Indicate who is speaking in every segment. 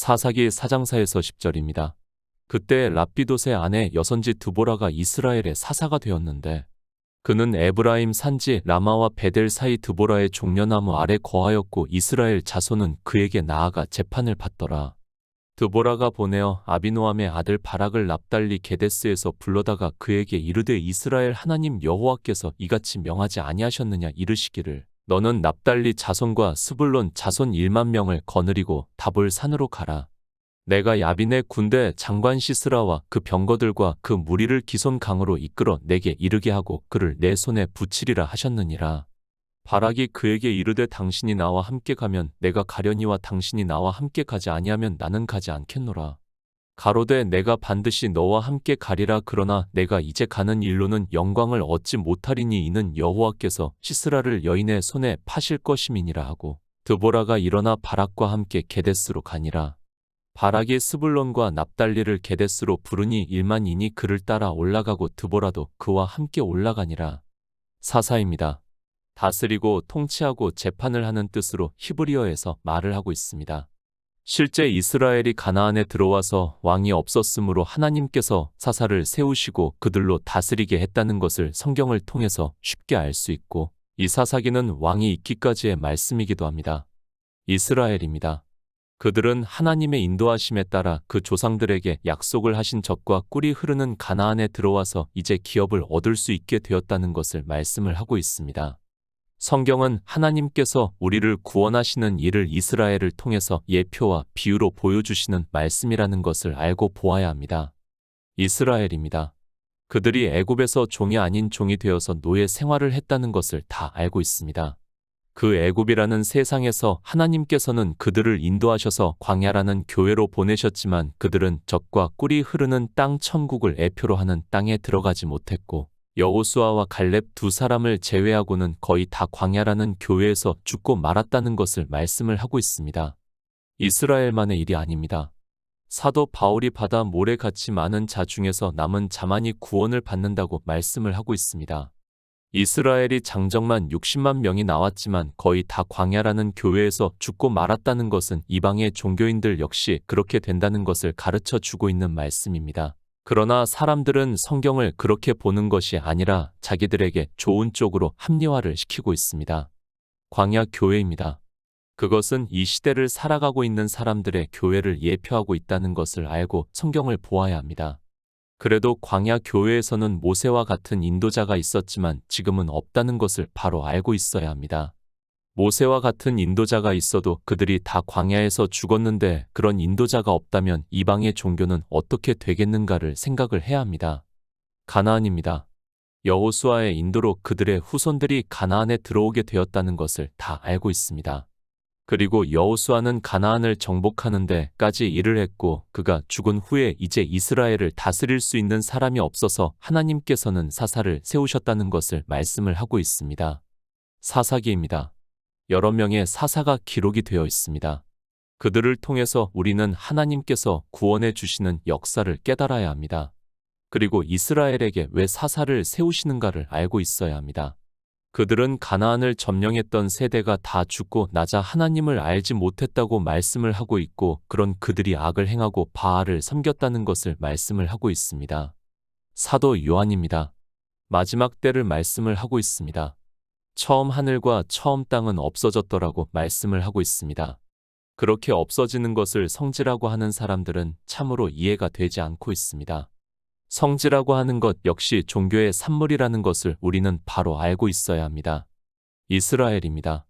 Speaker 1: 사사기 4장 4에서 10절입니다. 그때 랍비돗의 아내 여선지 드보라가 이스라엘의 사사가 되었는데 그는 에브라임 산지 라마와 베델 사이 드보라의 종려나무 아래 거하였고 이스라엘 자손은 그에게 나아가 재판을 받더라. 드보라가 보내어 아비노함의 아들 바락을 납달리 게데스에서 불러다가 그에게 이르되 이스라엘 하나님 여호와께서 이같이 명하지 아니하셨느냐 이르시기를 너는 납달리 자손과 스불론 자손 1만 명을 거느리고 다볼 산으로 가라. 내가 야빈의 군대 장관 시스라와 그 병거들과 그 무리를 기손 강으로 이끌어 내게 이르게 하고 그를 내 손에 붙이리라 하셨느니라. 바락이 그에게 이르되 당신이 나와 함께 가면 내가 가려니와 당신이 나와 함께 가지 아니하면 나는 가지 않겠노라. 가로되 내가 반드시 너와 함께 가리라. 그러나 내가 이제 가는 일로는 영광을 얻지 못하리니 이는 여호와께서 시스라를 여인의 손에 파실 것임이니라 하고 드보라가 일어나 바락과 함께 게데스로 가니라. 바락이 스불론과 납달리를 게데스로 부르니 1만인이 그를 따라 올라가고 드보라도 그와 함께 올라가니라. 사사입니다. 다스리고 통치하고 재판을 하는 뜻으로 히브리어에서 말을 하고 있습니다. 실제 이스라엘이 가나안에 들어와서 왕이 없었으므로 하나님께서 사사를 세우시고 그들로 다스리게 했다는 것을 성경을 통해서 쉽게 알 수 있고 이 사사기는 왕이 있기까지의 말씀이기도 합니다. 이스라엘입니다. 그들은 하나님의 인도하심에 따라 그 조상들에게 약속을 하신 젖과 꿀이 흐르는 가나안에 들어와서 이제 기업을 얻을 수 있게 되었다는 것을 말씀을 하고 있습니다. 성경은 하나님께서 우리를 구원하시는 일을 이스라엘을 통해서 예표와 비유로 보여주시는 말씀이라는 것을 알고 보아야 합니다. 이스라엘입니다. 그들이 애굽에서 종이 아닌 종이 되어서 노예 생활을 했다는 것을 다 알고 있습니다. 그 애굽이라는 세상에서 하나님께서는 그들을 인도하셔서 광야라는 교회로 보내셨지만 그들은 젖과 꿀이 흐르는 땅 천국을 애표로 하는 땅에 들어가지 못했고 여호수아와 갈렙 두 사람을 제외하고는 거의 다 광야라는 교회에서 죽고 말았다는 것을 말씀을 하고 있습니다. 이스라엘만의 일이 아닙니다. 사도 바울이 바다 모래같이 많은 자 중에서 남은 자만이 구원을 받는다고 말씀을 하고 있습니다. 이스라엘이 장정만 60만 명이 나왔지만 거의 다 광야라는 교회에서 죽고 말았다는 것은 이방의 종교인들 역시 그렇게 된다는 것을 가르쳐 주고 있는 말씀입니다. 그러나 사람들은 성경을 그렇게 보는 것이 아니라 자기들에게 좋은 쪽으로 합리화를 시키고 있습니다. 광야 교회입니다. 그것은 이 시대를 살아가고 있는 사람들의 교회를 예표하고 있다는 것을 알고 성경을 보아야 합니다. 그래도 광야 교회에서는 모세와 같은 인도자가 있었지만 지금은 없다는 것을 바로 알고 있어야 합니다. 모세와 같은 인도자가 있어도 그들이 다 광야에서 죽었는데 그런 인도자가 없다면 이방의 종교는 어떻게 되겠는가를 생각을 해야 합니다. 가나안입니다. 여호수아의 인도로 그들의 후손들이 가나안에 들어오게 되었다는 것을 다 알고 있습니다. 그리고 여호수아는 가나안을 정복하는 데까지 일을 했고 그가 죽은 후에 이제 이스라엘을 다스릴 수 있는 사람이 없어서 하나님께서는 사사를 세우셨다는 것을 말씀을 하고 있습니다. 사사기입니다. 여러 명의 사사가 기록이 되어 있습니다. 그들을 통해서 우리는 하나님께서 구원해 주시는 역사를 깨달아야 합니다. 그리고 이스라엘에게 왜 사사를 세우시는가를 알고 있어야 합니다. 그들은 가나안을 점령했던 세대가 다 죽고 나자 하나님을 알지 못했다고 말씀을 하고 있고 그런 그들이 악을 행하고 바알을 섬겼다는 것을 말씀을 하고 있습니다. 사도 요한입니다. 마지막 때를 말씀을 하고 있습니다. 처음 하늘과 처음 땅은 없어졌더라고 말씀을 하고 있습니다. 그렇게 없어지는 것을 성지라고 하는 사람들은 참으로 이해가 되지 않고 있습니다. 성지라고 하는 것 역시 종교의 산물이라는 것을 우리는 바로 알고 있어야 합니다. 이스라엘입니다.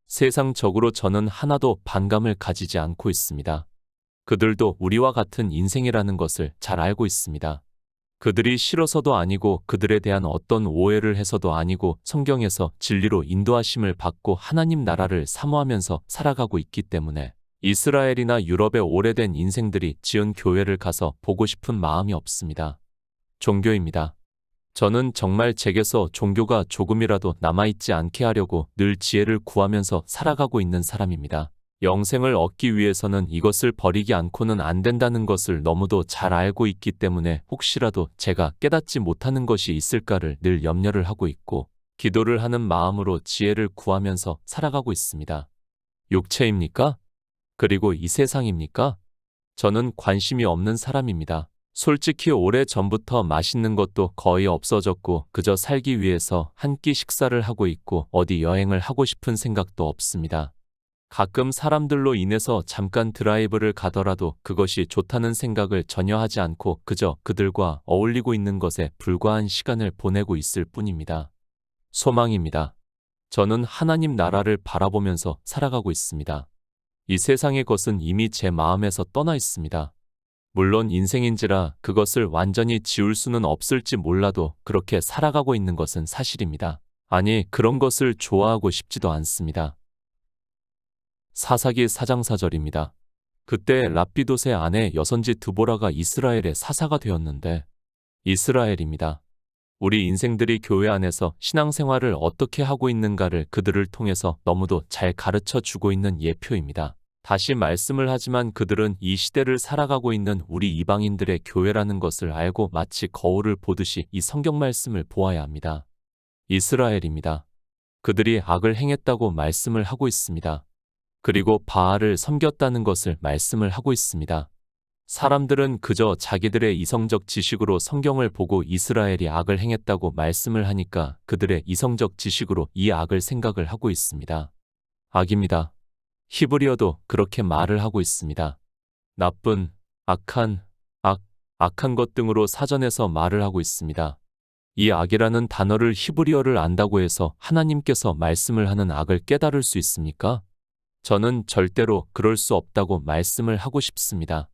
Speaker 1: 세상적으로 저는 하나도 반감을 가지지 않고 있습니다. 그들도 우리와 같은 인생이라는 것을 잘 알고 있습니다. 그들이 싫어서도 아니고 그들에 대한 어떤 오해를 해서도 아니고 성경에서 진리로 인도하심을 받고 하나님 나라를 사모하면서 살아가고 있기 때문에 이스라엘이나 유럽의 오래된 인생들이 지은 교회를 가서 보고 싶은 마음이 없습니다. 종교입니다. 저는 정말 제게서 종교가 조금이라도 남아있지 않게 하려고 늘 지혜를 구하면서 살아가고 있는 사람입니다. 영생을 얻기 위해서는 이것을 버리지 않고는 안 된다는 것을 너무도 잘 알고 있기 때문에 혹시라도 제가 깨닫지 못하는 것이 있을까를 늘 염려를 하고 있고 기도를 하는 마음으로 지혜를 구하면서 살아가고 있습니다. 육체입니까? 그리고 이 세상입니까? 저는 관심이 없는 사람입니다. 솔직히 오래 전부터 맛있는 것도 거의 없어졌고 그저 살기 위해서 한 끼 식사를 하고 있고 어디 여행을 하고 싶은 생각도 없습니다. 가끔 사람들로 인해서 잠깐 드라이브를 가더라도 그것이 좋다는 생각을 전혀 하지 않고 그저 그들과 어울리고 있는 것에 불과한 시간을 보내고 있을 뿐입니다. 소망입니다. 저는 하나님 나라를 바라보면서 살아가고 있습니다. 이 세상의 것은 이미 제 마음에서 떠나 있습니다. 물론 인생인지라 그것을 완전히 지울 수는 없을지 몰라도 그렇게 살아가고 있는 것은 사실입니다. 아니, 그런 것을 좋아하고 싶지도 않습니다. 사사기 4장 4절입니다. 그때 랍비돗의 아내 여선지 드보라가 이스라엘의 사사가 되었는데, 이스라엘입니다. 우리 인생들이 교회 안에서 신앙생활을 어떻게 하고 있는가를 그들을 통해서 너무도 잘 가르쳐 주고 있는 예표입니다. 다시 말씀을 하지만 그들은 이 시대를 살아가고 있는 우리 이방인들의 교회라는 것을 알고 마치 거울을 보듯이 이 성경 말씀을 보아야 합니다. 이스라엘입니다. 그들이 악을 행했다고 말씀을 하고 있습니다. 그리고 바알을 섬겼다는 것을 말씀을 하고 있습니다. 사람들은 그저 자기들의 이성적 지식으로 성경을 보고 이스라엘이 악을 행했다고 말씀을 하니까 그들의 이성적 지식으로 이 악을 생각을 하고 있습니다. 악입니다. 히브리어도 그렇게 말을 하고 있습니다. 나쁜, 악한, 악한 것 등으로 사전에서 말을 하고 있습니다. 이 악이라는 단어를 히브리어를 안다고 해서 하나님께서 말씀을 하는 악을 깨달을 수 있습니까? 저는 절대로 그럴 수 없다고 말씀을 하고 싶습니다.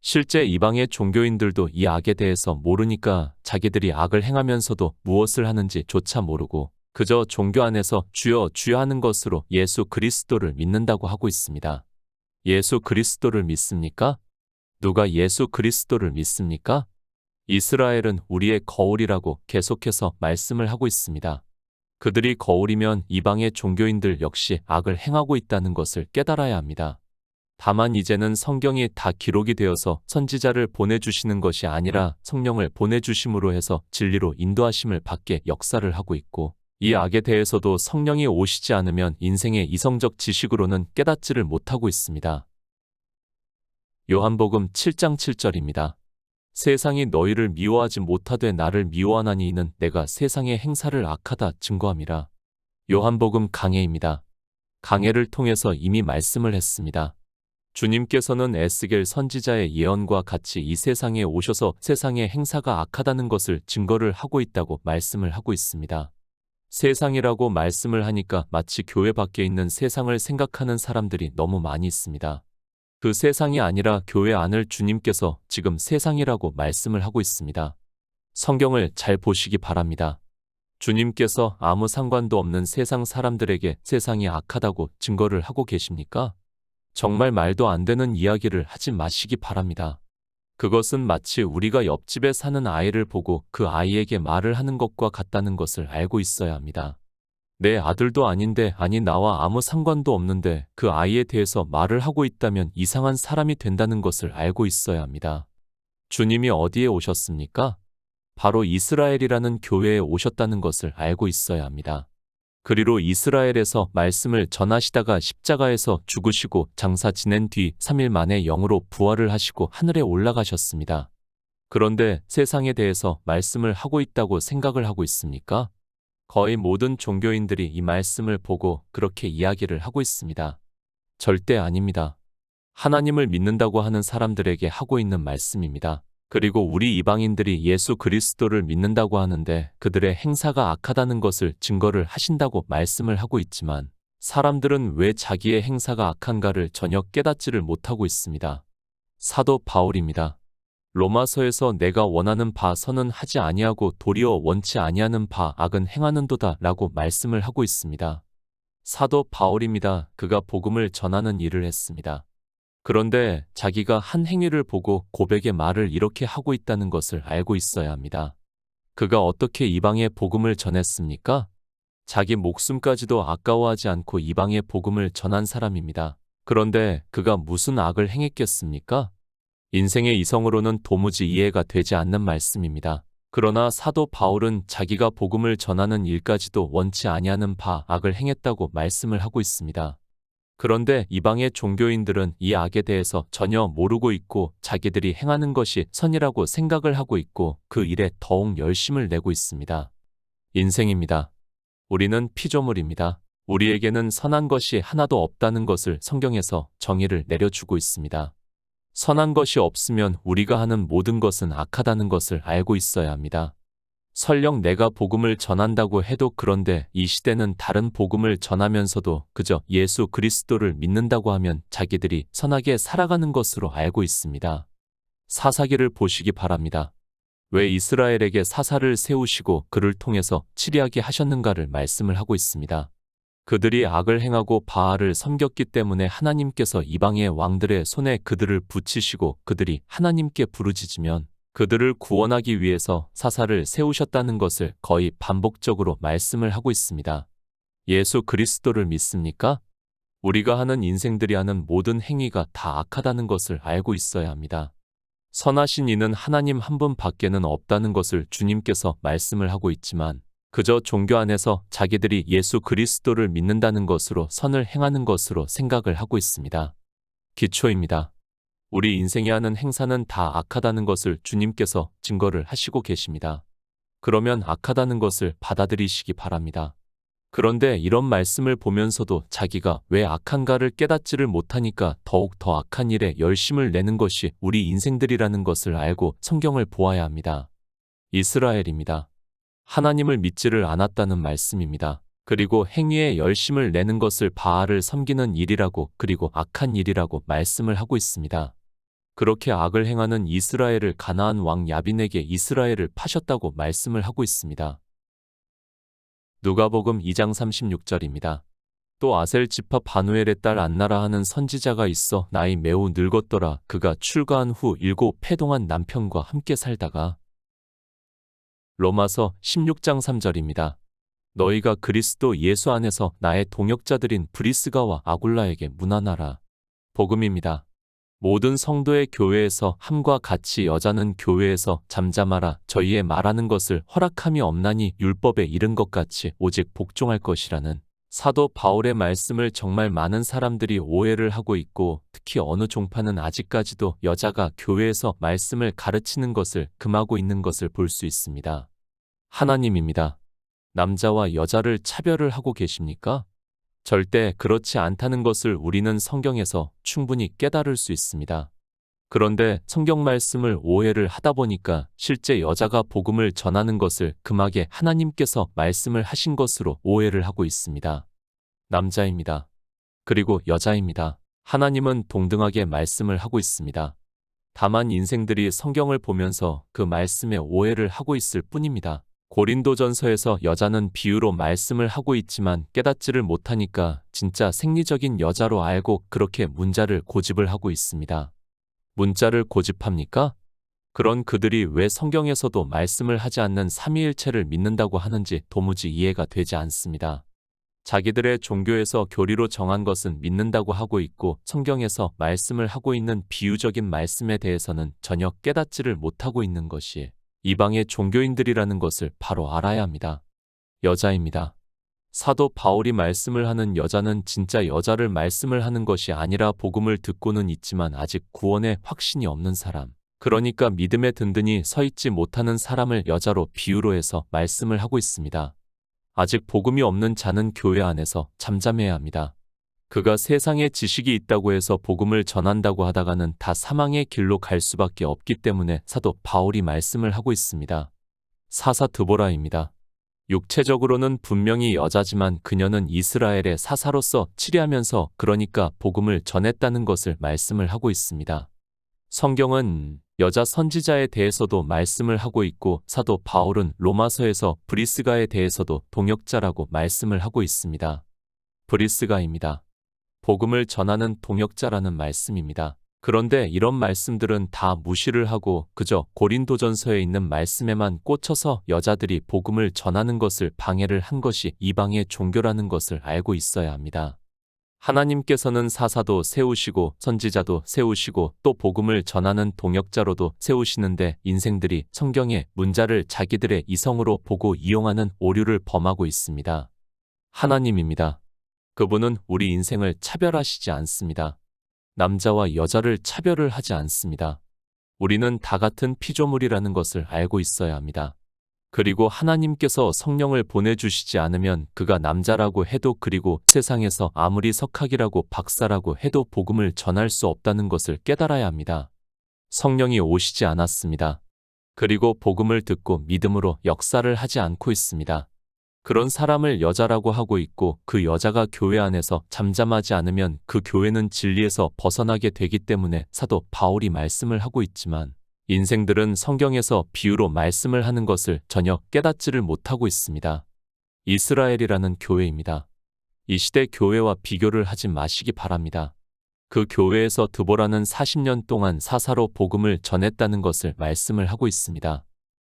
Speaker 1: 실제 이방의 종교인들도 이 악에 대해서 모르니까 자기들이 악을 행하면서도 무엇을 하는지 조차 모르고 그저 종교 안에서 주여 주여 하는 것으로 예수 그리스도를 믿는다고 하고 있습니다. 예수 그리스도를 믿습니까? 누가 예수 그리스도를 믿습니까? 이스라엘은 우리의 거울이라고 계속해서 말씀을 하고 있습니다. 그들이 거울이면 이방의 종교인들 역시 악을 행하고 있다는 것을 깨달아야 합니다. 다만 이제는 성경이 다 기록이 되어서 선지자를 보내주시는 것이 아니라 성령을 보내주심으로 해서 진리로 인도하심을 받게 역사를 하고 있고 이 악에 대해서도 성령이 오시지 않으면 인생의 이성적 지식으로는 깨닫지를 못하고 있습니다. 요한복음 7장 7절입니다. 세상이 너희를 미워하지 못하되 나를 미워하나니 이는 내가 세상의 행사를 악하다 증거함이라. 요한복음 강해입니다. 강해를 통해서 이미 말씀을 했습니다. 주님께서는 에스겔 선지자의 예언과 같이 이 세상에 오셔서 세상의 행사가 악하다는 것을 증거를 하고 있다고 말씀을 하고 있습니다. 세상이라고 말씀을 하니까 마치 교회 밖에 있는 세상을 생각하는 사람들이 너무 많이 있습니다. 그 세상이 아니라 교회 안을 주님께서 지금 세상이라고 말씀을 하고 있습니다. 성경을 잘 보시기 바랍니다. 주님께서 아무 상관도 없는 세상 사람들에게 세상이 악하다고 증거를 하고 계십니까? 정말 말도 안 되는 이야기를 하지 마시기 바랍니다. 그것은 마치 우리가 옆집에 사는 아이를 보고 그 아이에게 말을 하는 것과 같다는 것을 알고 있어야 합니다. 내 아들도 아닌데 아니 나와 아무 상관도 없는데 그 아이에 대해서 말을 하고 있다면 이상한 사람이 된다는 것을 알고 있어야 합니다. 주님이 어디에 오셨습니까? 바로 이스라엘이라는 교회에 오셨다는 것을 알고 있어야 합니다. 그리로 이스라엘에서 말씀을 전하시다가 십자가에서 죽으시고 장사 지낸 뒤 3일 만에 영으로 부활을 하시고 하늘에 올라가셨습니다. 그런데 세상에 대해서 말씀을 하고 있다고 생각을 하고 있습니까? 거의 모든 종교인들이 이 말씀을 보고 그렇게 이야기를 하고 있습니다. 절대 아닙니다. 하나님을 믿는다고 하는 사람들에게 하고 있는 말씀입니다. 그리고 우리 이방인들이 예수 그리스도를 믿는다고 하는데 그들의 행사가 악하다는 것을 증거를 하신다고 말씀을 하고 있지만 사람들은 왜 자기의 행사가 악한가를 전혀 깨닫지를 못하고 있습니다. 사도 바울입니다. 로마서에서 내가 원하는 바 선은 하지 아니하고 도리어 원치 아니하는 바 악은 행하는도다 라고 말씀을 하고 있습니다. 사도 바울입니다. 그가 복음을 전하는 일을 했습니다. 그런데 자기가 한 행위를 보고 고백의 말을 이렇게 하고 있다는 것을 알고 있어야 합니다. 그가 어떻게 이방의 복음을 전했습니까? 자기 목숨까지도 아까워하지 않고 이방의 복음을 전한 사람입니다. 그런데 그가 무슨 악을 행했겠습니까? 인생의 이성으로는 도무지 이해가 되지 않는 말씀입니다. 그러나 사도 바울은 자기가 복음을 전하는 일까지도 원치 아니하는 바 악을 행했다고 말씀을 하고 있습니다. 그런데 이방의 종교인들은 이 악에 대해서 전혀 모르고 있고 자기들이 행하는 것이 선이라고 생각을 하고 있고 그 일에 더욱 열심을 내고 있습니다. 인생입니다. 우리는 피조물입니다. 우리에게는 선한 것이 하나도 없다는 것을 성경에서 정의를 내려주고 있습니다. 선한 것이 없으면 우리가 하는 모든 것은 악하다는 것을 알고 있어야 합니다. 설령 내가 복음을 전한다고 해도 그런데 이 시대는 다른 복음을 전하면서도 그저 예수 그리스도를 믿는다고 하면 자기들이 선하게 살아가는 것으로 알고 있습니다. 사사기를 보시기 바랍니다. 왜 이스라엘에게 사사를 세우시고 그를 통해서 치리하게 하셨는가를 말씀을 하고 있습니다. 그들이 악을 행하고 바알을 섬겼기 때문에 하나님께서 이방의 왕들의 손에 그들을 붙이시고 그들이 하나님께 부르짖으면 그들을 구원하기 위해서 사사를 세우셨다는 것을 거의 반복적으로 말씀을 하고 있습니다. 예수 그리스도를 믿습니까? 우리가 하는 인생들이 하는 모든 행위가 다 악하다는 것을 알고 있어야 합니다. 선하신 이는 하나님 한 분 밖에는 없다는 것을 주님께서 말씀을 하고 있지만 그저 종교 안에서 자기들이 예수 그리스도를 믿는다는 것으로 선을 행하는 것으로 생각을 하고 있습니다. 기초입니다. 우리 인생이 하는 행사는 다 악하다는 것을 주님께서 증거를 하시고 계십니다. 그러면 악하다는 것을 받아들이시기 바랍니다. 그런데 이런 말씀을 보면서도 자기가 왜 악한가를 깨닫지를 못하니까 더욱 더 악한 일에 열심을 내는 것이 우리 인생들이라는 것을 알고 성경을 보아야 합니다. 이스라엘입니다. 하나님을 믿지를 않았다는 말씀입니다. 그리고 행위에 열심을 내는 것을 바알을 섬기는 일이라고 그리고 악한 일이라고 말씀을 하고 있습니다. 그렇게 악을 행하는 이스라엘을 가나안 왕 야빈에게 이스라엘을 파셨다고 말씀을 하고 있습니다. 누가복음 2장 36절입니다. 또 아셀 지파 바누엘의 딸 안나라 하는 선지자가 있어 나이 매우 늙었더라. 그가 출가한 후 7해 동안 남편과 함께 살다가 로마서 16장 3절입니다. 너희가 그리스도 예수 안에서 나의 동역자들인 브리스가와 아굴라에게 문안하라. 복음입니다. 모든 성도의 교회에서 함과 같이 여자는 교회에서 잠잠하라. 저희의 말하는 것을 허락함이 없나니 율법에 이른 것 같이 오직 복종할 것이라는 사도 바울의 말씀을 정말 많은 사람들이 오해를 하고 있고 특히 어느 종파는 아직까지도 여자가 교회에서 말씀을 가르치는 것을 금하고 있는 것을 볼 수 있습니다. 하나님입니다. 남자와 여자를 차별을 하고 계십니까? 절대 그렇지 않다는 것을 우리는 성경에서 충분히 깨달을 수 있습니다. 그런데 성경 말씀을 오해를 하다 보니까 실제 여자가 복음을 전하는 것을 금하게 하나님께서 말씀을 하신 것으로 오해를 하고 있습니다. 남자입니다. 그리고 여자입니다. 하나님은 동등하게 말씀을 하고 있습니다. 다만 인생들이 성경을 보면서 그 말씀에 오해를 하고 있을 뿐입니다. 고린도전서에서 여자는 비유로 말씀을 하고 있지만 깨닫지를 못하니까 진짜 생리적인 여자로 알고 그렇게 문자를 고집을 하고 있습니다. 문자를 고집합니까? 그런 그들이 왜 성경에서도 말씀을 하지 않는 삼위일체를 믿는다고 하는지 도무지 이해가 되지 않습니다. 자기들의 종교에서 교리로 정한 것은 믿는다고 하고 있고 성경에서 말씀을 하고 있는 비유적인 말씀에 대해서는 전혀 깨닫지를 못하고 있는 것이 이방의 종교인들이라는 것을 바로 알아야 합니다. 여자입니다. 사도 바울이 말씀을 하는 여자는 진짜 여자를 말씀을 하는 것이 아니라 복음을 듣고는 있지만 아직 구원의 확신이 없는 사람, 그러니까 믿음에 든든히 서 있지 못하는 사람을 여자로 비유로 해서 말씀을 하고 있습니다. 아직 복음이 없는 자는 교회 안에서 잠잠해야 합니다. 그가 세상에 지식이 있다고 해서 복음을 전한다고 하다가는 다 사망의 길로 갈 수밖에 없기 때문에 사도 바울이 말씀을 하고 있습니다. 사사 드보라입니다. 육체적으로는 분명히 여자지만 그녀는 이스라엘의 사사로서 치리하면서 그러니까 복음을 전했다는 것을 말씀을 하고 있습니다. 성경은 여자 선지자에 대해서도 말씀을 하고 있고 사도 바울은 로마서에서 브리스가에 대해서도 동역자라고 말씀을 하고 있습니다. 브리스가입니다. 복음을 전하는 동역자라는 말씀입니다. 그런데 이런 말씀들은 다 무시를 하고 그저 고린도전서에 있는 말씀에만 꽂혀서 여자들이 복음을 전하는 것을 방해를 한 것이 이방의 종교라는 것을 알고 있어야 합니다. 하나님께서는 사사도 세우시고 선지자도 세우시고 또 복음을 전하는 동역자로도 세우시는데 인생들이 성경의 문자를 자기들의 이성으로 보고 이용하는 오류를 범하고 있습니다. 하나님입니다. 그분은 우리 인생을 차별하시지 않습니다. 남자와 여자를 차별을 하지 않습니다. 우리는 다 같은 피조물이라는 것을 알고 있어야 합니다. 그리고 하나님께서 성령을 보내주시지 않으면 그가 남자라고 해도 그리고 세상에서 아무리 석학이라고 박사라고 해도 복음을 전할 수 없다는 것을 깨달아야 합니다. 성령이 오시지 않았습니다. 그리고 복음을 듣고 믿음으로 역사를 하지 않고 있습니다. 그런 사람을 여자라고 하고 있고 그 여자가 교회 안에서 잠잠하지 않으면 그 교회는 진리에서 벗어나게 되기 때문에 사도 바울이 말씀을 하고 있지만 인생들은 성경에서 비유로 말씀을 하는 것을 전혀 깨닫지를 못하고 있습니다. 이스라엘이라는 교회입니다. 이 시대 교회와 비교를 하지 마시기 바랍니다. 그 교회에서 드보라는 40년 동안 사사로 복음을 전했다는 것을 말씀을 하고 있습니다.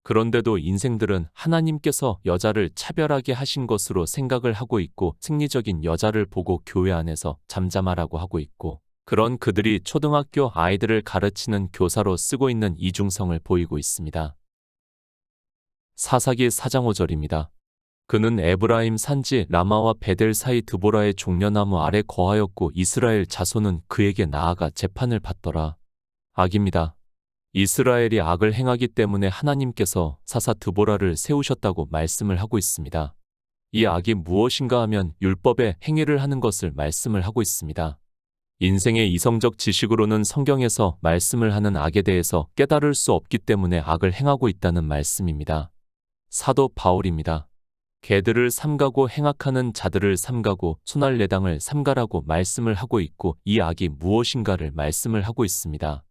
Speaker 1: 그런데도 인생들은 하나님께서 여자를 차별하게 하신 것으로 생각을 하고 있고 생리적인 여자를 보고 교회 안에서 잠잠하라고 하고 있고 그런 그들이 초등학교 아이들을 가르치는 교사로 쓰고 있는 이중성을 보이고 있습니다. 사사기 4장 5절입니다. 그는 에브라임 산지 라마와 베델 사이 드보라의 종려나무 아래 거하였고 이스라엘 자손은 그에게 나아가 재판을 받더라. 악입니다. 이스라엘이 악을 행하기 때문에 하나님께서 사사 드보라를 세우셨다고 말씀을 하고 있습니다. 이 악이 무엇인가 하면 율법의 행위를 하는 것을 말씀을 하고 있습니다. 인생의 이성적 지식으로는 성경에서 말씀을 하는 악에 대해서 깨달을 수 없기 때문에 악을 행하고 있다는 말씀입니다. 사도 바울입니다. 개들을 삼가고 행악하는 자들을 삼가고 손할례당을 삼가라고 말씀을 하고 있고 이 악이 무엇인가를 말씀을 하고 있습니다.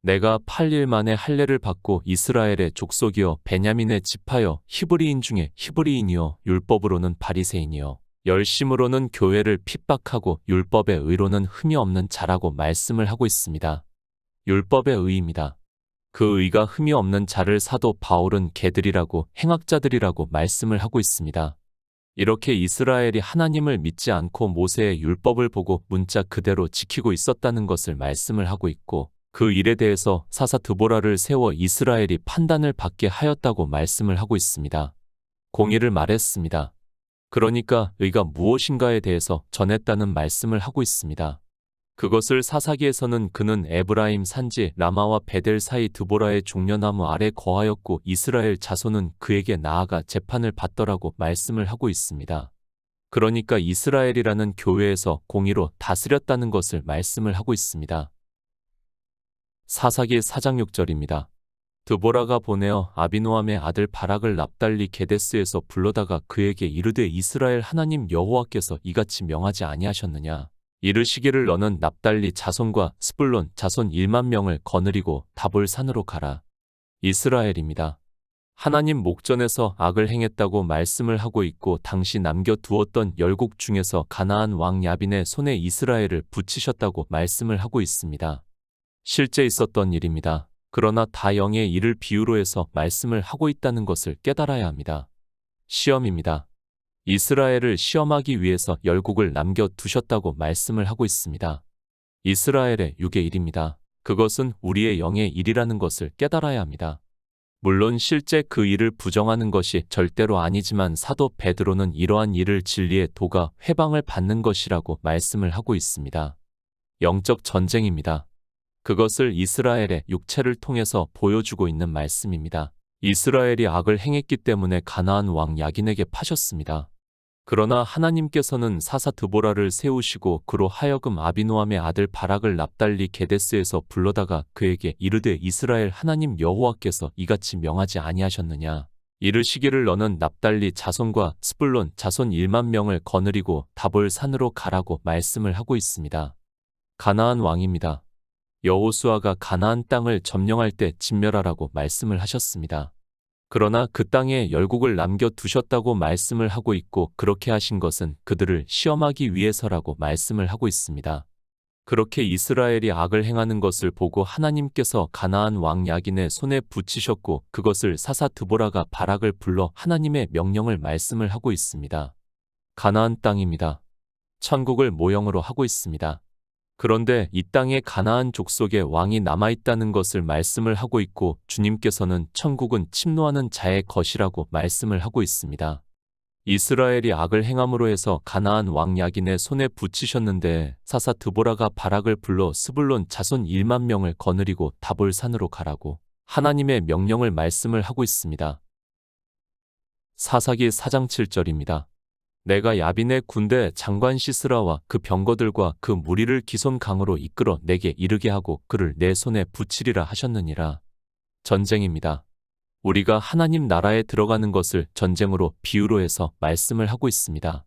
Speaker 1: 내가 8일 만에 할례를 받고 이스라엘의 족속이여 베냐민의 지파여 히브리인 중에 히브리인이여 율법으로는 바리새인이여 열심으로는 교회를 핍박하고 율법의 의로는 흠이 없는 자라고 말씀을 하고 있습니다. 율법의 의입니다. 그 의가 흠이 없는 자를 사도 바울은 개들이라고 행악자들이라고 말씀을 하고 있습니다. 이렇게 이스라엘이 하나님을 믿지 않고 모세의 율법을 보고 문자 그대로 지키고 있었다는 것을 말씀을 하고 있고 그 일에 대해서 사사 드보라를 세워 이스라엘이 판단을 받게 하였다고 말씀을 하고 있습니다. 공의를 말했습니다. 그러니까 의가 무엇인가에 대해서 전했다는 말씀을 하고 있습니다. 그것을 사사기에서는 그는 에브라임 산지 라마와 베델 사이 드보라의 종려나무 아래 거하였고 이스라엘 자손은 그에게 나아가 재판을 받더라고 말씀을 하고 있습니다. 그러니까 이스라엘이라는 교회에서 공의로 다스렸다는 것을 말씀을 하고 있습니다. 사사기 4장 6절입니다. 드보라가 보내어 아비노함의 아들 바락을 납달리 게데스에서 불러다가 그에게 이르되 이스라엘 하나님 여호와께서 이같이 명하지 아니하셨느냐. 이르시기를 너는 납달리 자손과 스불론 자손 1만 명을 거느리고 다볼 산으로 가라. 이스라엘입니다. 하나님 목전에서 악을 행했다고 말씀을 하고 있고 당시 남겨두었던 열국 중에서 가나안 왕 야빈의 손에 이스라엘을 붙이셨다고 말씀을 하고 있습니다. 실제 있었던 일입니다. 그러나 다 영의 일을 비유로 해서 말씀을 하고 있다는 것을 깨달아야 합니다. 시험입니다. 이스라엘을 시험하기 위해서 열국을 남겨두셨다고 말씀을 하고 있습니다. 이스라엘의 육의 일입니다. 그것은 우리의 영의 일이라는 것을 깨달아야 합니다. 물론 실제 그 일을 부정하는 것이 절대로 아니지만 사도 베드로는 이러한 일을 진리의 도가 회방을 받는 것이라고 말씀을 하고 있습니다. 영적 전쟁입니다. 그것을 이스라엘의 육체를 통해서 보여주고 있는 말씀입니다. 이스라엘이 악을 행했기 때문에 가나안 왕 야긴에게 파셨습니다. 그러나 하나님께서는 사사 드보라를 세우시고 그로 하여금 아비노함의 아들 바락을 납달리 게데스에서 불러다가 그에게 이르되 이스라엘 하나님 여호와께서 이같이 명하지 아니하셨느냐. 이르시기를 너는 납달리 자손과 스불론 자손 1만 명을 거느리고 다볼 산으로 가라고 말씀을 하고 있습니다. 가나안 왕입니다. 여호수아가 가나안 땅을 점령할 때 진멸하라고 말씀을 하셨습니다. 그러나 그 땅에 열국을 남겨두셨다고 말씀을 하고 있고 그렇게 하신 것은 그들을 시험하기 위해서라고 말씀을 하고 있습니다. 그렇게 이스라엘이 악을 행하는 것을 보고 하나님께서 가나안 왕 야긴의 손에 붙이셨고 그것을 사사 드보라가 바락을 불러 하나님의 명령을 말씀을 하고 있습니다. 가나안 땅입니다. 천국을 모형으로 하고 있습니다. 그런데 이 땅에 가나안 족속의 왕이 남아있다는 것을 말씀을 하고 있고 주님께서는 천국은 침노하는 자의 것이라고 말씀을 하고 있습니다. 이스라엘이 악을 행함으로 해서 가나안 왕 야긴의 손에 붙이셨는데 사사 드보라가 바락을 불러 스불론 자손 1만 명을 거느리고 다볼 산으로 가라고 하나님의 명령을 말씀을 하고 있습니다. 사사기 4장 7절입니다. 내가 야빈의 군대 장관 시스라와 그 병거들과 그 무리를 기손 강으로 이끌어 내게 이르게 하고 그를 내 손에 붙이리라 하셨느니라. 전쟁입니다. 우리가 하나님 나라에 들어가는 것을 전쟁으로 비유로 해서 말씀을 하고 있습니다.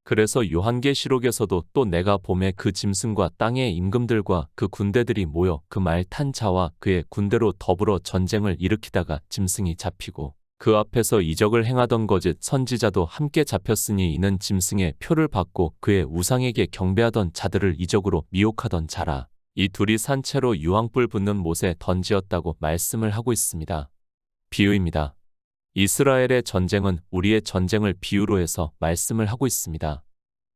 Speaker 1: 그래서 요한계시록에서도 또 내가 봄에 그 짐승과 땅의 임금들과 그 군대들이 모여 그 말 탄 자와 그의 군대로 더불어 전쟁을 일으키다가 짐승이 잡히고 그 앞에서 이적을 행하던 거짓 선지자도 함께 잡혔으니 이는 짐승의 표를 받고 그의 우상에게 경배하던 자들을 이적으로 미혹하던 자라. 이 둘이 산채로 유황불 붙는 못에 던지었다고 말씀을 하고 있습니다. 비유입니다. 이스라엘의 전쟁은 우리의 전쟁을 비유로 해서 말씀을 하고 있습니다.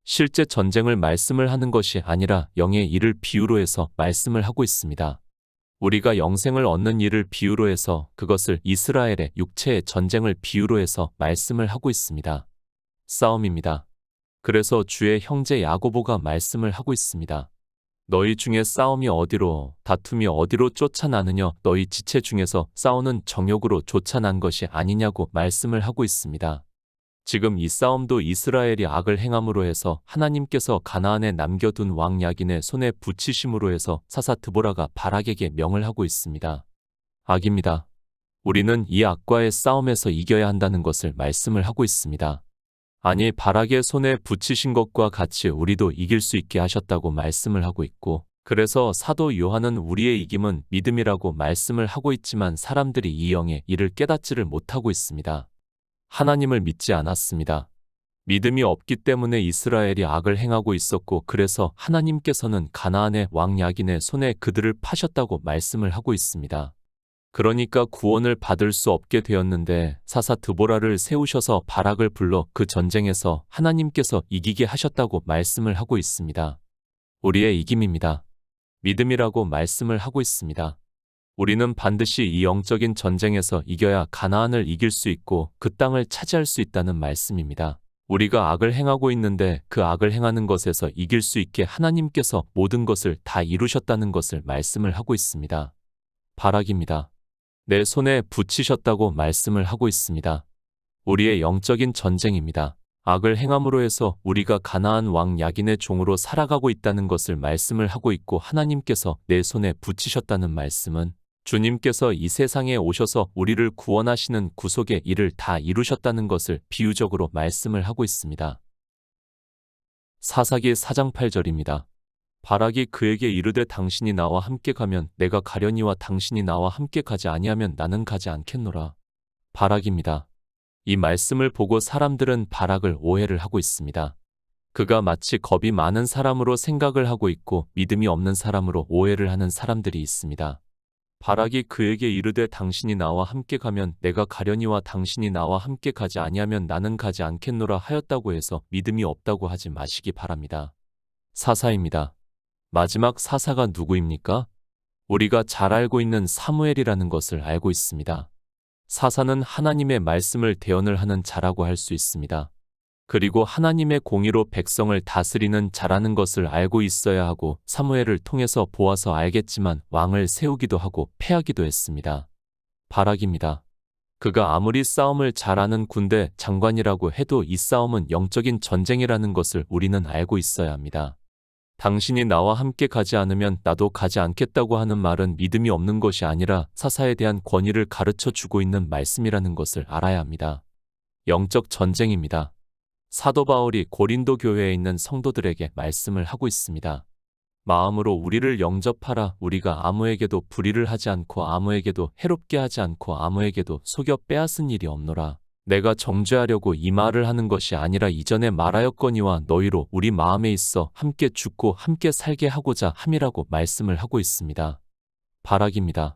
Speaker 1: 실제 전쟁을 말씀을 하는 것이 아니라 영의 일을 비유로 해서 말씀을 하고 있습니다. 우리가 영생을 얻는 일을 비유로 해서 그것을 이스라엘의 육체의 전쟁을 비유로 해서 말씀을 하고 있습니다. 싸움입니다. 그래서 주의 형제 야고보가 말씀을 하고 있습니다. 너희 중에 싸움이 어디로 다툼이 어디로 쫓아나느냐 너희 지체 중에서 싸우는 정욕으로 쫓아난 것이 아니냐고 말씀을 하고 있습니다. 지금 이 싸움도 이스라엘이 악을 행함으로 해서 하나님께서 가나안에 남겨둔 왕 야긴의 손에 붙이심으로 해서 사사 드보라가 바락에게 명을 하고 있습니다. 악입니다. 우리는 이 악과의 싸움에서 이겨야 한다는 것을 말씀을 하고 있습니다. 아니 바락의 손에 붙이신 것과 같이 우리도 이길 수 있게 하셨다고 말씀을 하고 있고 그래서 사도 요한은 우리의 이김은 믿음이라고 말씀을 하고 있지만 사람들이 이 영의 일을 깨닫지를 못하고 있습니다. 하나님을 믿지 않았습니다. 믿음이 없기 때문에 이스라엘이 악을 행하고 있었고 그래서 하나님께서는 가나안의 왕 야긴의 손에 그들을 파셨다고 말씀을 하고 있습니다. 그러니까 구원을 받을 수 없게 되었는데 사사 드보라를 세우셔서 바락을 불러 그 전쟁에서 하나님께서 이기게 하셨다고 말씀을 하고 있습니다. 우리의 이김입니다. 믿음이라고 말씀을 하고 있습니다. 우리는 반드시 이 영적인 전쟁에서 이겨야 가나안을 이길 수 있고 그 땅을 차지할 수 있다는 말씀입니다. 우리가 악을 행하고 있는데 그 악을 행하는 것에서 이길 수 있게 하나님께서 모든 것을 다 이루셨다는 것을 말씀을 하고 있습니다. 바락입니다. 내 손에 붙이셨다고 말씀을 하고 있습니다. 우리의 영적인 전쟁입니다. 악을 행함으로 해서 우리가 가나안 왕 야긴의 종으로 살아가고 있다는 것을 말씀을 하고 있고 하나님께서 내 손에 붙이셨다는 말씀은 주님께서 이 세상에 오셔서 우리를 구원하시는 구속의 일을 다 이루셨다는 것을 비유적으로 말씀을 하고 있습니다. 사사기 4장 8절입니다. 바락이 그에게 이르되 당신이 나와 함께 가면 내가 가려니와 당신이 나와 함께 가지 아니하면 나는 가지 않겠노라. 바락입니다. 이 말씀을 보고 사람들은 바락을 오해를 하고 있습니다. 그가 마치 겁이 많은 사람으로 생각을 하고 있고 믿음이 없는 사람으로 오해를 하는 사람들이 있습니다. 바락이 그에게 이르되 당신이 나와 함께 가면 내가 가려니와 당신이 나와 함께 가지 아니하면 나는 가지 않겠노라 하였다고 해서 믿음이 없다고 하지 마시기 바랍니다. 사사입니다. 마지막 사사가 누구입니까? 우리가 잘 알고 있는 사무엘이라는 것을 알고 있습니다. 사사는 하나님의 말씀을 대언을 하는 자라고 할 수 있습니다. 그리고 하나님의 공의로 백성을 다스리는 자라는 것을 알고 있어야 하고 사무엘을 통해서 보아서 알겠지만 왕을 세우기도 하고 패하기도 했습니다. 바락입니다. 그가 아무리 싸움을 잘하는 군대 장관이라고 해도 이 싸움은 영적인 전쟁이라는 것을 우리는 알고 있어야 합니다. 당신이 나와 함께 가지 않으면 나도 가지 않겠다고 하는 말은 믿음이 없는 것이 아니라 사사에 대한 권위를 가르쳐 주고 있는 말씀이라는 것을 알아야 합니다. 영적 전쟁입니다. 사도 바울이 고린도 교회에 있는 성도들에게 말씀을 하고 있습니다. 마음으로 우리를 영접하라. 우리가 아무에게도 불의를 하지 않고 아무에게도 해롭게 하지 않고 아무에게도 속여 빼앗은 일이 없노라. 내가 정죄하려고 이 말을 하는 것이 아니라 이전에 말하였거니와 너희로 우리 마음에 있어 함께 죽고 함께 살게 하고자 함이라고 말씀을 하고 있습니다. 바락입니다.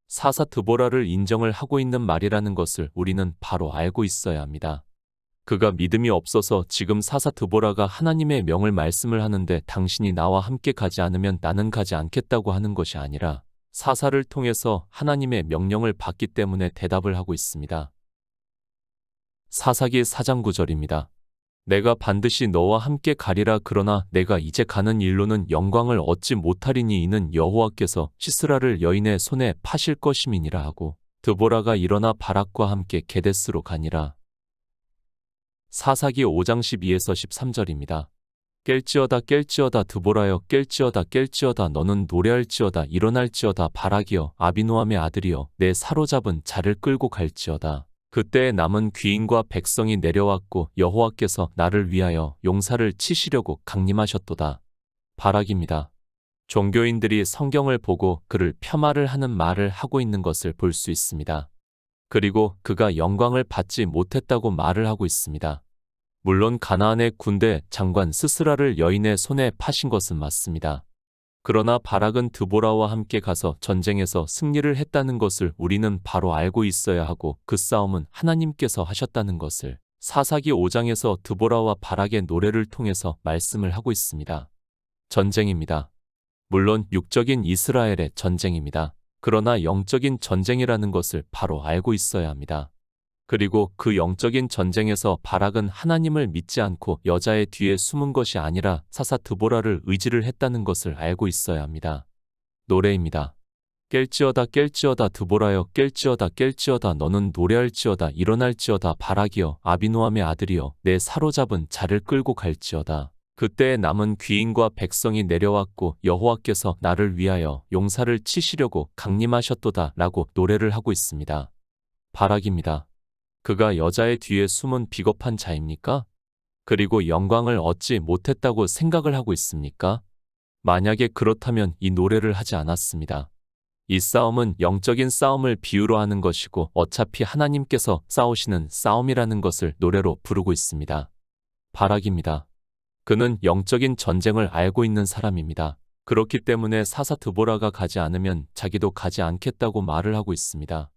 Speaker 1: 사사 드보라를 인정을 하고 있는 말이라는 것을 우리는 바로 알고 있어야 합니다. 그가 믿음이 없어서 지금 사사 드보라가 하나님의 명을 말씀을 하는데 당신이 나와 함께 가지 않으면 나는 가지 않겠다고 하는 것이 아니라 사사를 통해서 하나님의 명령을 받기 때문에 대답을 하고 있습니다. 사사기 4장 9절입니다. 내가 반드시 너와 함께 가리라. 그러나 내가 이제 가는 일로는 영광을 얻지 못하리니 이는 여호와께서 시스라를 여인의 손에 파실 것임이니라 하고 드보라가 일어나 바락과 함께 게데스로 가니라. 사사기 5장 12에서 13절입니다. 깰지어다 드보라여 깰지어다 너는 노래할지어다 일어날지어다 바락이여 아비노함의 아들이여 내 사로잡은 자를 끌고 갈지어다. 그때에 남은 귀인과 백성이 내려왔고 여호와께서 나를 위하여 용사를 치시려고 강림하셨도다. 바락입니다. 종교인들이 성경을 보고 그를 폄하를 하는 말을 하고 있는 것을 볼 수 있습니다. 그리고 그가 영광을 받지 못했다고 말을 하고 있습니다. 물론 가나안의 군대 장관 스스라를 여인의 손에 파신 것은 맞습니다. 그러나 바락은 드보라와 함께 가서 전쟁에서 승리를 했다는 것을 우리는 바로 알고 있어야 하고 그 싸움은 하나님께서 하셨다는 것을 사사기 5장에서 드보라와 바락의 노래를 통해서 말씀을 하고 있습니다. 전쟁입니다. 물론 육적인 이스라엘의 전쟁입니다. 그러나 영적인 전쟁이라는 것을 바로 알고 있어야 합니다. 그리고 그 영적인 전쟁에서 바락은 하나님을 믿지 않고 여자의 뒤에 숨은 것이 아니라 사사 드보라를 의지를 했다는 것을 알고 있어야 합니다. 노래입니다. 깰지어다 드보라여 깰지어다 너는 노래할지어다 일어날지어다 바락이여 아비노함의 아들이여 내 사로잡은 자를 끌고 갈지어다. 그때에 남은 귀인과 백성이 내려왔고 여호와께서 나를 위하여 용사를 치시려고 강림하셨도다 라고 노래를 하고 있습니다. 바락입니다. 그가 여자의 뒤에 숨은 비겁한 자입니까? 그리고 영광을 얻지 못했다고 생각을 하고 있습니까? 만약에 그렇다면 이 노래를 하지 않았습니다. 이 싸움은 영적인 싸움을 비유로 하는 것이고 어차피 하나님께서 싸우시는 싸움이라는 것을 노래로 부르고 있습니다. 바락입니다. 그는 영적인 전쟁을 알고 있는 사람입니다. 그렇기 때문에 사사 드보라가 가지 않으면 자기도 가지 않겠다고 말을 하고 있습니다.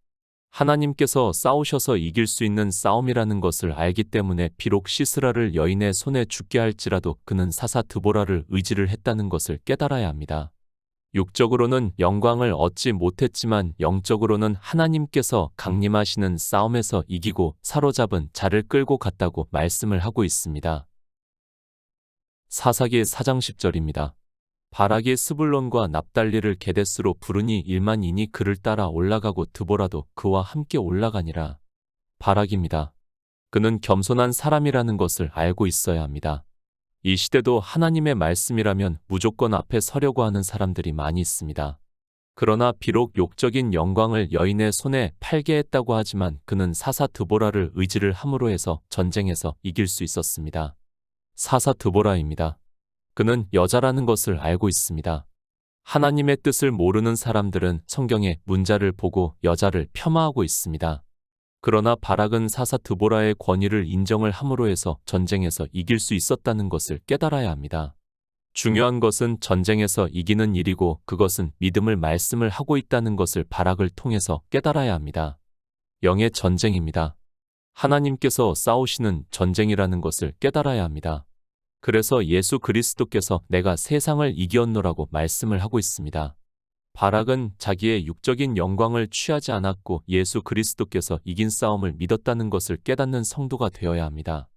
Speaker 1: 하나님께서 싸우셔서 이길 수 있는 싸움이라는 것을 알기 때문에 비록 시스라를 여인의 손에 죽게 할지라도 그는 사사 드보라를 의지를 했다는 것을 깨달아야 합니다. 육적으로는 영광을 얻지 못했지만 영적으로는 하나님께서 강림하시는 싸움에서 이기고 사로잡은 자를 끌고 갔다고 말씀을 하고 있습니다. 사사기 4장 10절입니다. 바락이 스불론과 납달리를 게데스로 부르니 1만인이 그를 따라 올라가고 드보라도 그와 함께 올라가니라. 바락입니다. 그는 겸손한 사람이라는 것을 알고 있어야 합니다. 이 시대도 하나님의 말씀이라면 무조건 앞에 서려고 하는 사람들이 많이 있습니다. 그러나 비록 욕적인 영광을 여인의 손에 팔게 했다고 하지만 그는 사사 드보라를 의지를 함으로 해서 전쟁에서 이길 수 있었습니다. 사사 드보라입니다. 그는 여자라는 것을 알고 있습니다. 하나님의 뜻을 모르는 사람들은 성경의 문자를 보고 여자를 폄하하고 있습니다. 그러나 바락은 사사 드보라의 권위를 인정을 함으로 해서 전쟁에서 이길 수 있었다는 것을 깨달아야 합니다. 중요한 것은 전쟁에서 이기는 일이고 그것은 믿음을 말씀을 하고 있다는 것을 바락을 통해서 깨달아야 합니다. 영의 전쟁입니다. 하나님께서 싸우시는 전쟁이라는 것을 깨달아야 합니다. 그래서 예수 그리스도께서 내가 세상을 이기었노라고 말씀을 하고 있습니다. 바락은 자기의 육적인 영광을 취하지 않았고 예수 그리스도께서 이긴 싸움을 믿었다는 것을 깨닫는 성도가 되어야 합니다.